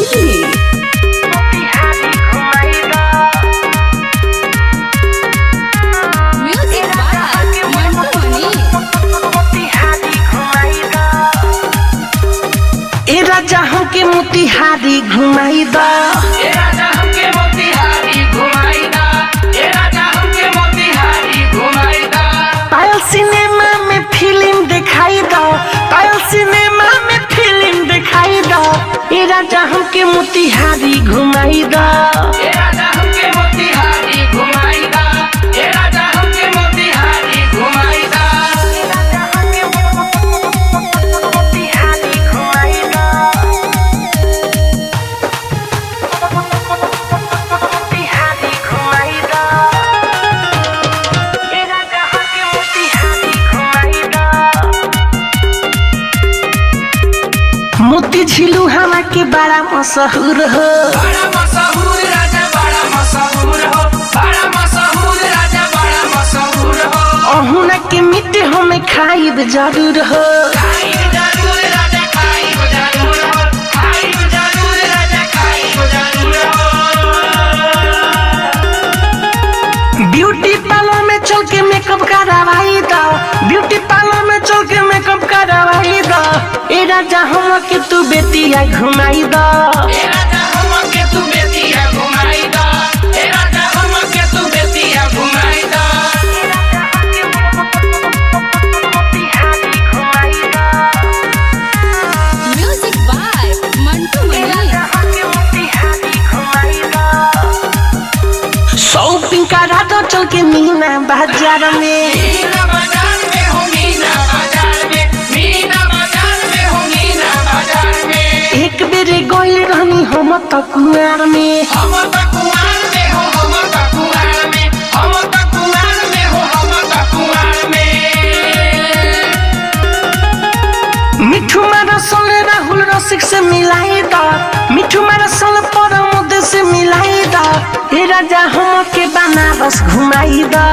Delhi. Music by Mantu मनी। ए राजा हमके मोतिहारी घुमाई दा, ए राजा हमके मोतिहारी घुमाई दा, ए राजा हमके मोतिहारी घुमाई दा। पायल सिनेमा में फिल्म दिखाई दा, पायल सिनेमा में फिल्म दिखाई दा। ए राजा हमके मोतिहारी घुमाई दा, ए राजा हमके मोतिहारी घुमाई दा, ए राजा हमके मोतिहारी घुमाई दा। मोती झिलू हवा के बड़ा मशहूर हो, बड़ा मशहूर राजा बड़ा मशहूर हो, बड़ा मशहूर राजा बड़ा मशहूर हो। अहुना के मिट्टी हमें खाइब जरूर हो। खाइब जरूर राजा खाइब जरूर हो, खाइब जरूर राजा खाइब जरूर हो। ब्यूटी पार्लर में चल के मेकअप करवाई दा, ब्यूटी पार्लर में चल के मेकअप करवाई दा। ए राजा हमके तू बेतिया घुमाई दा, ए राजा हमके तू बेतिया घुमाई दा, ए राजा हमके तू बेतिया घुमाई दा। Music by Mantu Mani. Shopping करा दो चल के मीना बाजार में। मीना बाजार में हो, मीना बाजार में, मीना बाजार में हो, मीना बाजार में। एक बेर गइल रहनी हम त कुआर में, हम त कुआर में हो, हम त कुआर में, हम त कुआर में हो, हम त कुआर में। मिठू मारा सल राहुल रसिक से मिलाई दा, मिठू मारा सल परमोद से मिलाई दा। ए राजा हमके बनारस घुमाई दा,